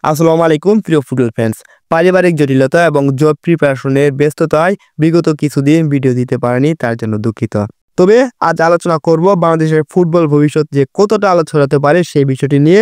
আসসালামু আলাইকুম প্রিয় ফুটবল ফ্যান্স। পারিবারিক জটিলতা এবং জব প্রিপারেশনের ব্যস্ততায় বিগত কিছুদিন ভিডিও দিতে পারেনি, তার জন্য দুঃখিত। তবে আজ আলোচনা করব বাংলাদেশের ফুটবল ভবিষ্যৎ যে কতটা আলো ছড়াতে পারে সেই বিষয়টি নিয়ে।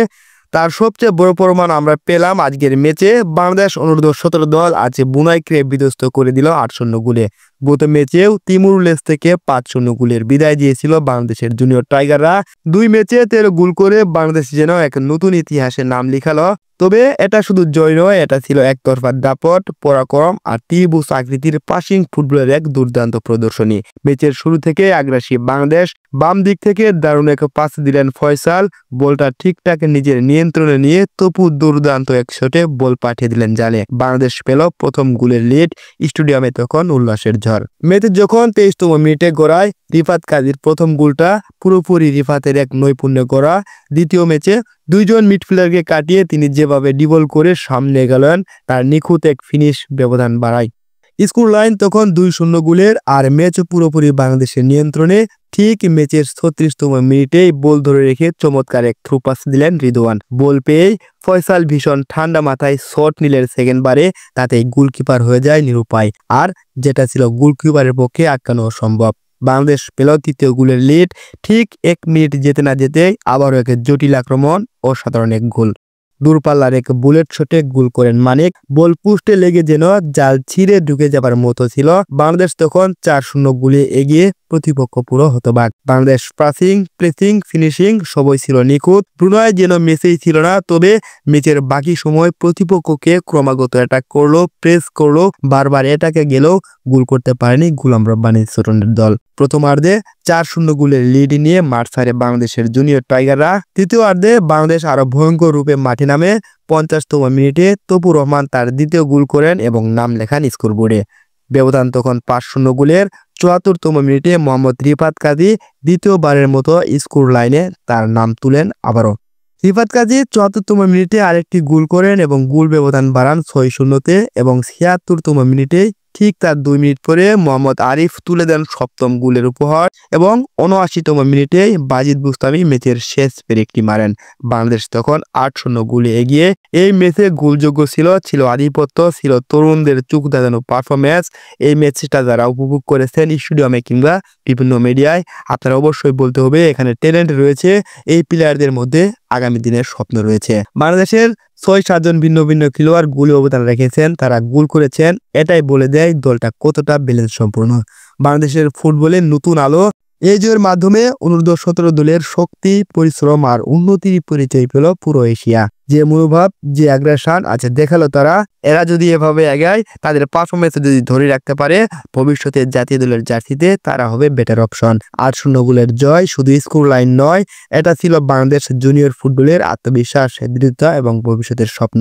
তার সবচেয়ে বড় প্রমাণ আমরা পেলাম আজকের ম্যাচে। বাংলাদেশ অনূর্ধ্ব-17 দল আজ বুনাইকে বিধ্বস্ত করে দিল 8-0 গোলে। গত ম্যাচেও তিমুর-লেস থেকে 5-0 গোলের বিদায় দিয়েছিল বাংলাদেশের জুনিয়র টাইগাররা। 2 ম্যাচে 13 গোল করে বাংলাদেশ যেন এক নতুন ইতিহাসের নাম লিখালো। তবে এটা শুধু জয় নয়, এটা ছিল একতরফা দাপট, পরাক্রম আর ত্রিভুজ আকৃতির পাসিং ফুটবলের এক দুর্দান্ত প্রদর্শনী। ম্যাচের শুরু থেকে আগ্রাসী বাংলাদেশ। বাম দিক থেকে দারুণ এক পাস দিলেন ফয়সাল। বলটা ঠিকঠাক নিজের নিয়ন্ত্রণে নিয়ে তপু দুর্দান্ত এক শটে বল পাঠিয়ে দিলেন জালে। বাংলাদেশ পেল প্রথম গোলের লিড। স্টেডিয়ামে তখন উল্লাসের ঝড়। ম্যাচে যখন 23তম মিনিটে গড়ায় রিফাত কাজীর প্রথম গোলটা পুরোপুরি রিফাতের এক নৈপুণ্যে গড়া। দ্বিতীয় ম্যাচে দুইজন মিডফিল্ডারকে কাটিয়ে তিনি যেভাবে ডিবল করে সামনে গেলেন, তার নিখুঁত এক ফিনিশ ব্যবধান বাড়ায়। স্কোর লাইন তখন 2-0 গোলের আর ম্যাচ পুরোপুরি বাংলাদেশের নিয়ন্ত্রণে। ঠিক ম্যাচের 36তম মিনিটেই বল ধরে রেখে চমৎকার এক থ্রু পাস দিলেন রিদওয়ান। বল পেয়েই ফয়সাল ভীষণ ঠান্ডা মাথায় শট নিলেন সেকেন্ড বারে, তাতেই গোলকিপার হয়ে যায় নিরুপায়। আর যেটা ছিল গোলকিপারের পক্ষে আটকানো অসম্ভব। বাংলাদেশ পেল তৃতীয় গোলের লিড। ঠিক 1 মিনিট যেতে না যেতেই আবারও এক জটিল আক্রমণ, অসাধারণ এক গোল। দূরপাল্লার এক বুলেট শটে গোল করেন মানিক। বল পোস্টে লেগে যেন জাল ছিঁড়ে ঢুকে যাবার মতো ছিল। বাংলাদেশ তখন 4-0 গোলে এগিয়ে, প্রতিপক্ষ পুরো হতবাক। বাংলাদেশ প্রেসিং, ফিনিশিং সবই ছিল নিখুঁত। ব্রুনাই যেন ম্যাচেই ছিল না। তবে ম্যাচের বাকি সময় প্রতিপক্ষকে ক্রমাগত অ্যাটাক করলো, প্রেস করলো, বারবার অ্যাটাকে গেলেও গোল করতে পারেনি গোলাম রব্বানী ছোটনের দল। প্রথমার্ধে 4-0 গোলের লিড নিয়ে মাঠ ছাড়ে বাংলাদেশের জুনিয়র টাইগাররা। তৃতীয়ার্ধে বাংলাদেশ আরো ভয়ঙ্কর রূপে মাঠে নামে। 50তম মিনিটে তপু রহমান তার দ্বিতীয় গোল করেন এবং নাম লেখান স্কোরবোর্ডে। ব্যবধান তখন 5-0 গোলের। 74তম মিনিটে মোহাম্মদ রিফাত কাজী দ্বিতীয়বারের মতো স্কোর লাইনে তার নাম তুলেন আবারও। রিফাত কাজী 74তম মিনিটে আরেকটি গোল করেন এবং গোল ব্যবধান বাড়ান 6-0-তে। এবং 76তম মিনিটে ঠিক তার 2 মিনিট পরে মোহাম্মদ আরিফ তুলে দেন 7ম গোলের উপহার। এবং 79তম মিনিটে বাজিদ বুস্তামি ম্যাচের শেষ ব্রেকটি মারেন। বাংলাদেশ তখন 8-0 গোলে এগিয়ে। এই ম্যাচে গোলযোগ্য ছিল আধিপত্য, ছিল তরুণদের চোখ ধাঁধানো পারফরমেন্স। এই ম্যাচটা যারা উপভোগ করেছেন স্টেডিয়ামে কিংবা বিভিন্ন মিডিয়ায়, আপনারা অবশ্যই বলতে হবে এখানে ট্যালেন্ট রয়েছে। এই প্লেয়ারদের মধ্যে আগামী দিনের স্বপ্ন রয়েছে। বাংলাদেশের 6-7 জন ভিন্ন ভিন্ন খেলোয়াড় গোলে অবদান রেখেছেন, তারা গোল করেছেন। এটাই বলে দেয় দলটা কতটা ব্যালেন্স সম্পূর্ণ। বাংলাদেশের ফুটবলের নতুন আলো। এই জয়ের মাধ্যমে অনূর্ধ্ব-17 দলের শক্তি, পরিশ্রম আর উন্নতির পরিচয় পেল পুরো এশিয়া। যে মনোভাব, যে আগ্রাসন আছে দেখালো তারা। এরা যদি এভাবে এগায়, তাদের পারফরমেন্স যদি ধরে রাখতে পারে, ভবিষ্যতে জাতীয় দলের জার্সিতে তারা হবে বেটার অপশন। 8-0 গোলের জয় শুধু স্কোর লাইন নয়, এটা ছিল বাংলাদেশ জুনিয়র ফুটবলের আত্মবিশ্বাস, দৃঢ়তা এবং ভবিষ্যতের স্বপ্ন।